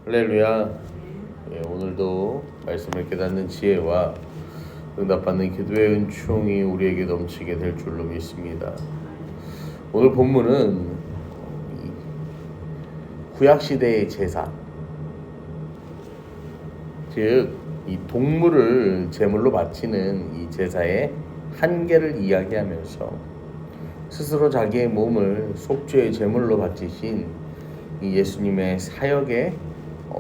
할렐루야. 오늘도 말씀을 깨닫는 지혜와 응답받는 기도의 은총이 우리에게 넘치게 될 줄로 믿습니다. 오늘 본문은 구약시대의 제사, 즉 이 동물을 제물로 바치는 이 제사의 한계를 이야기하면서 스스로 자기의 몸을 속죄의 제물로 바치신 이 예수님의 사역의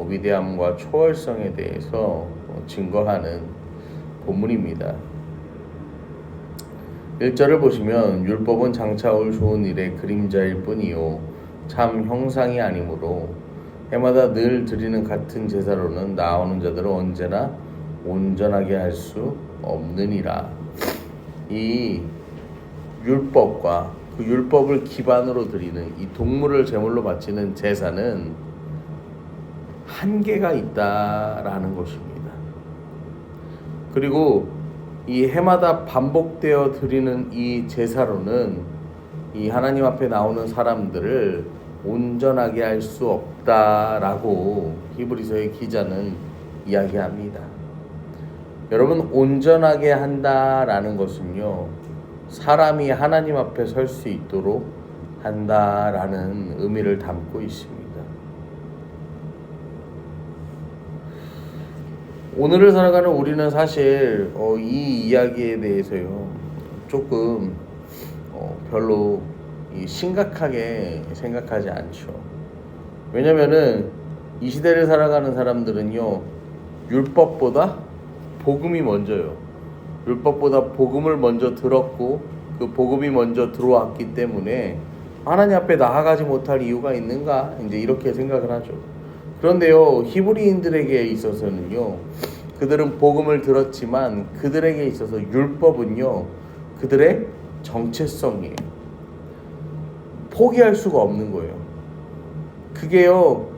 위대함과 초월성에 대해서 증거하는 본문입니다. 1절을 보시면 율법은 장차 올 좋은 일의 그림자일 뿐이요 참 형상이 아니므로 해마다 늘 드리는 같은 제사로는 나오는 자들을 언제나 온전하게 할 수 없느니라. 이 율법과 그 율법을 기반으로 드리는 이 동물을 제물로 바치는 제사는 한계가 있다라는 것입니다. 그리고 이 해마다 반복되어 드리는 이 제사로는 이 하나님 앞에 나오는 사람들을 온전하게 할 수 없다라고 히브리서의 기자는 이야기합니다. 여러분, 온전하게 한다라는 것은요, 사람이 하나님 앞에 설 수 있도록 한다라는 의미를 담고 있습니다. 오늘을 살아가는 우리는 사실 이 이야기에 대해서요 조금 별로 심각하게 생각하지 않죠. 왜냐면은 이 시대를 살아가는 사람들은요 율법보다 복음이 먼저요. 율법보다 복음을 먼저 들었고 그 복음이 먼저 들어왔기 때문에 하나님 앞에 나아가지 못할 이유가 있는가? 이제 이렇게 생각을 하죠. 그런데요, 히브리인들에게 있어서는요, 그들은 복음을 들었지만 그들에게 있어서 율법은요, 그들의 정체성이에요. 포기할 수가 없는 거예요. 그게요,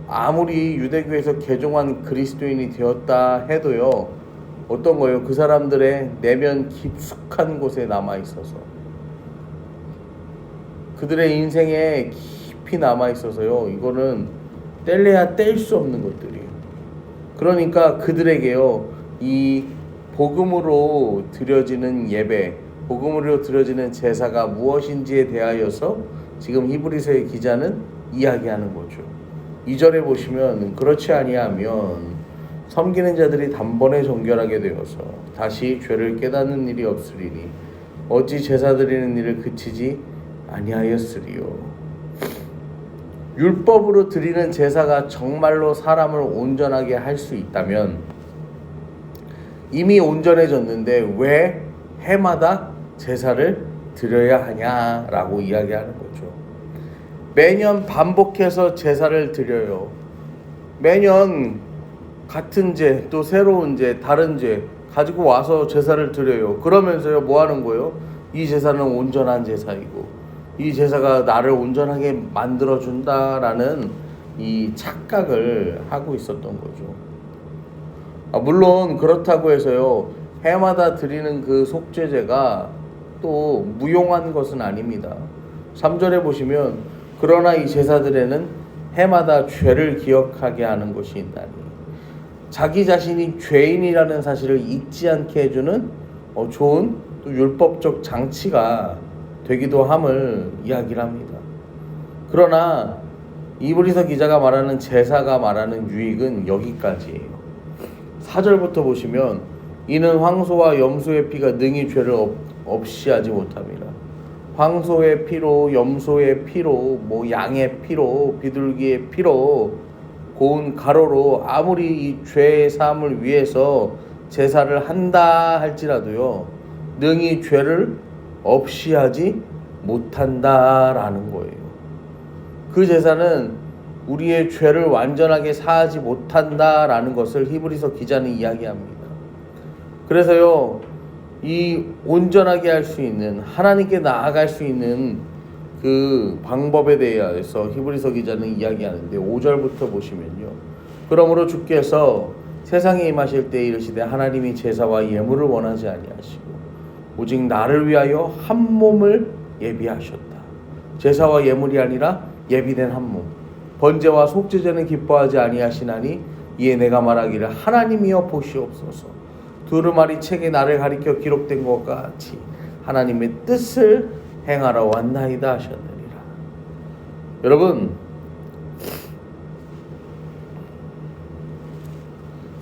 아무리 유대교에서 개종한 그리스도인이 되었다 해도요, 어떤 거예요? 그 사람들의 내면 깊숙한 곳에 남아 있어서, 그들의 인생에 깊이 남아 있어서요, 이거는 뗄래야 뗄 수 없는 것들이에요. 그러니까 그들에게요, 이 복음으로 드려지는 예배, 복음으로 드려지는 제사가 무엇인지에 대하여서 지금 히브리서의 기자는 이야기하는 거죠. 2절에 보시면 그렇지 아니하면 섬기는 자들이 단번에 정결하게 되어서 다시 죄를 깨닫는 일이 없으리니 어찌 제사 드리는 일을 그치지 아니하였으리요. 율법으로 드리는 제사가 정말로 사람을 온전하게 할 수 있다면 이미 온전해졌는데 왜 해마다 제사를 드려야 하냐라고 이야기하는 거죠. 매년 반복해서 제사를 드려요. 매년 같은 죄, 또 새로운 죄, 다른 죄 가지고 와서 제사를 드려요. 그러면서요, 뭐 하는 거예요? 이 제사는 온전한 제사이고 이 제사가 나를 온전하게 만들어준다라는 이 착각을 하고 있었던 거죠. 물론 그렇다고 해서요, 해마다 드리는 그 속죄제가 또 무용한 것은 아닙니다. 3절에 보시면 그러나 이 제사들에는 해마다 죄를 기억하게 하는 것이 있나니 자기 자신이 죄인이라는 사실을 잊지 않게 해주는 좋은 또 율법적 장치가 되기도 함을 이야기를 합니다. 그러나 히브리서 기자가 말하는 제사가 말하는 유익은 여기까지예요. 4절부터 보시면 이는 황소와 염소의 피가 능히 죄를 없이 하지 못합니다. 황소의 피로, 염소의 피로, 양의 피로, 비둘기의 피로, 고운 가로로 아무리 이 죄의 사함을 위해서 제사를 한다 할지라도요, 능히 죄를 없이 하지 못한다라는 거예요. 그 제사는 우리의 죄를 완전하게 사하지 못한다라는 것을 히브리서 기자는 이야기합니다. 그래서요, 이 온전하게 할 수 있는, 하나님께 나아갈 수 있는 그 방법에 대해서 히브리서 기자는 이야기하는데 5절부터 보시면요, 그러므로 주께서 세상에 임하실 때 이르시되 하나님이 제사와 예물을 원하지 아니하시고 오직 나를 위하여 한 몸을 예비하셨다. 제사와 예물이 아니라 예비된 한 몸. 번제와 속죄제는 기뻐하지 아니하시나니 이에 내가 말하기를 하나님이여 보시옵소서. 두루마리 책에 나를 가리켜 기록된 것과 같이 하나님의 뜻을 행하러 왔나이다 하셨느니라. 여러분,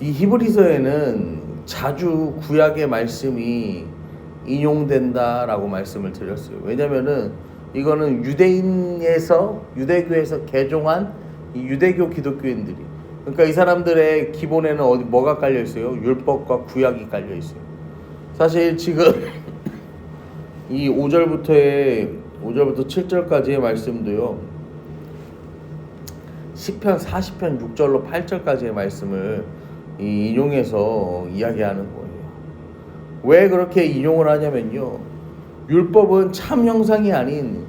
이 히브리서에는 자주 구약의 말씀이 인용된다라고 말씀을 드렸어요. 왜냐면은 이거는 유대교에서 개종한 이 유대교 기독교인들이, 그러니까 이 사람들의 기본에는 뭐가 깔려 있어요? 율법과 구약이 깔려 있어요. 사실 지금 이 5절부터 7절까지의 말씀도요, 시편 40편 6절로 8절까지의 말씀을 인용해서 이야기하는 거예요. 왜 그렇게 인용을 하냐면요, 율법은 참 형상이 아닌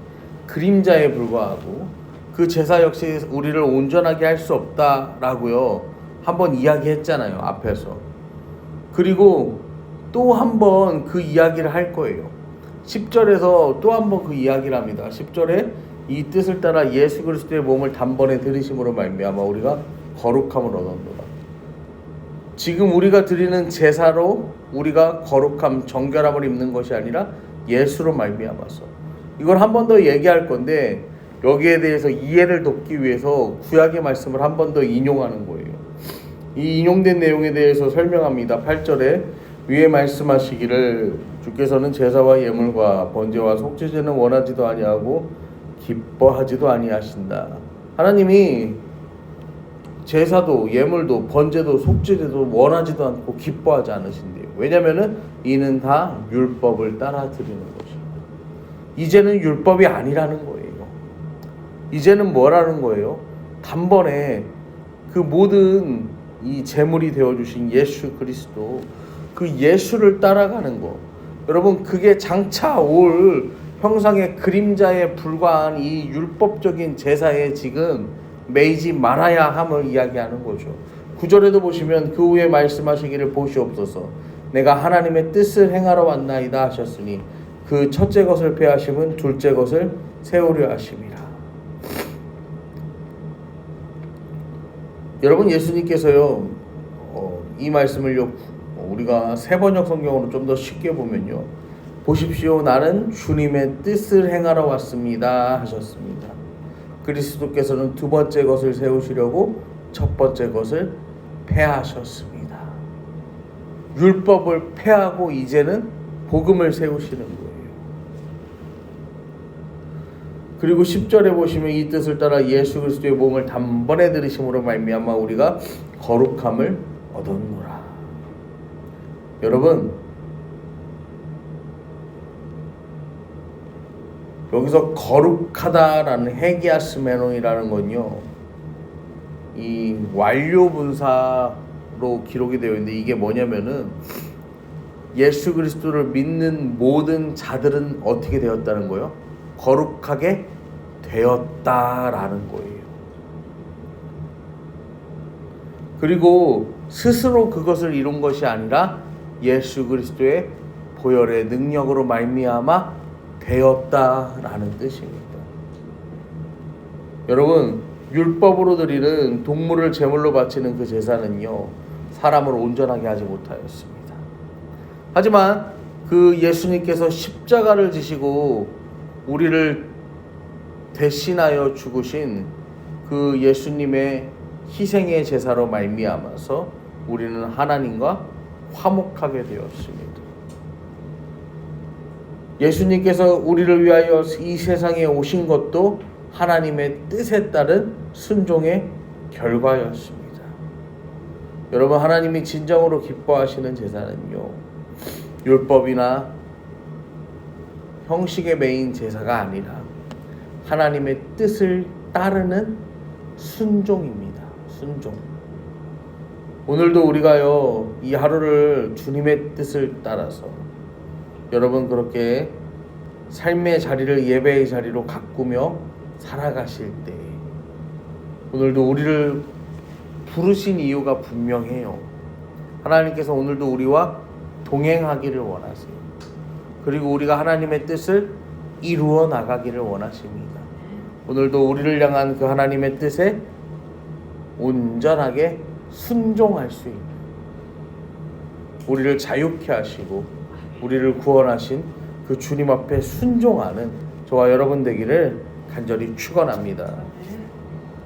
그림자에 불과하고 그 제사 역시 우리를 온전하게 할 수 없다라고요 한번 이야기했잖아요, 앞에서. 그리고 또 한 번 그 이야기를 할 거예요. 10절에서 또 한 번 그 이야기를 합니다. 10절에 이 뜻을 따라 예수 그리스도의 몸을 단번에 들이심으로 말미암아 우리가 거룩함을 얻었노라. 지금 우리가 드리는 제사로 우리가 거룩함, 정결함을 입는 것이 아니라 예수로 말미암아서, 이걸 한 번 더 얘기할 건데 여기에 대해서 이해를 돕기 위해서 구약의 말씀을 한 번 더 인용하는 거예요. 이 인용된 내용에 대해서 설명합니다. 8절에 위에 말씀하시기를 주께서는 제사와 예물과 번제와 속죄제는 원하지도 아니하고 기뻐하지도 아니하신다. 하나님이 제사도 예물도 번제도 속죄제도 원하지도 않고 기뻐하지 않으신대요. 왜냐면은 이는 다 율법을 따라 드리는 것입니다. 이제는 율법이 아니라는 거예요. 이제는 뭐라는 거예요? 단번에 그 모든 이 제물이 되어주신 예수 그리스도, 그 예수를 따라가는 거. 여러분, 그게 장차 올 형상의 그림자에 불과한 이 율법적인 제사에 지금 매이지 말아야 함을 이야기하는 거죠. 9절에도 보시면 그 후에 말씀하시기를 보시옵소서. 내가 하나님의 뜻을 행하러 왔나이다 하셨으니 그 첫째 것을 폐하심은 둘째 것을 세우려 하심이라. 여러분, 예수님께서요 이 말씀을요 우리가 세번역 성경으로 좀 더 쉽게 보면요, 보십시오 나는 주님의 뜻을 행하러 왔습니다 하셨습니다. 그리스도께서는 두 번째 것을 세우시려고 첫 번째 것을 폐하셨습니다. 율법을 폐하고 이제는 복음을 세우시는 거예요. 그리고 10절에 보시면 이 뜻을 따라 예수 그리스도의 몸을 단번에 들이심으로 말미암아 우리가 거룩함을 얻었노라. 여러분, 여기서 거룩하다라는 헤기아스메논이라는 건요, 이 완료 분사로 기록이 되어 있는데, 이게 뭐냐면은 예수 그리스도를 믿는 모든 자들은 어떻게 되었다는 거예요? 거룩하게 되었다라는 거예요. 그리고 스스로 그것을 이룬 것이 아니라 예수 그리스도의 보혈의 능력으로 말미암아 되었다라는 뜻입니다. 여러분, 율법으로 드리는 동물을 제물로 바치는 그 제사는요, 사람을 온전하게 하지 못하였습니다. 하지만 그 예수님께서 십자가를 지시고 우리를 대신하여 죽으신 그 예수님의 희생의 제사로 말미암아서 우리는 하나님과 화목하게 되었습니다. 예수님께서 우리를 위하여 이 세상에 오신 것도 하나님의 뜻에 따른 순종의 결과였습니다. 여러분, 하나님이 진정으로 기뻐하시는 제사는요, 율법이나 형식의 메인 제사가 아니라 하나님의 뜻을 따르는 순종입니다. 순종. 오늘도 우리가요, 이 하루를 주님의 뜻을 따라서 여러분 그렇게 삶의 자리를 예배의 자리로 가꾸며 살아가실 때, 오늘도 우리를 부르신 이유가 분명해요. 하나님께서 오늘도 우리와 동행하기를 원하세요. 그리고 우리가 하나님의 뜻을 이루어 나가기를 원하십니다. 오늘도 우리를 향한 그 하나님의 뜻에 온전하게 순종할 수 있는, 우리를 자유케 하시고 우리를 구원하신 그 주님 앞에 순종하는 저와 여러분 되기를 간절히 축원합니다.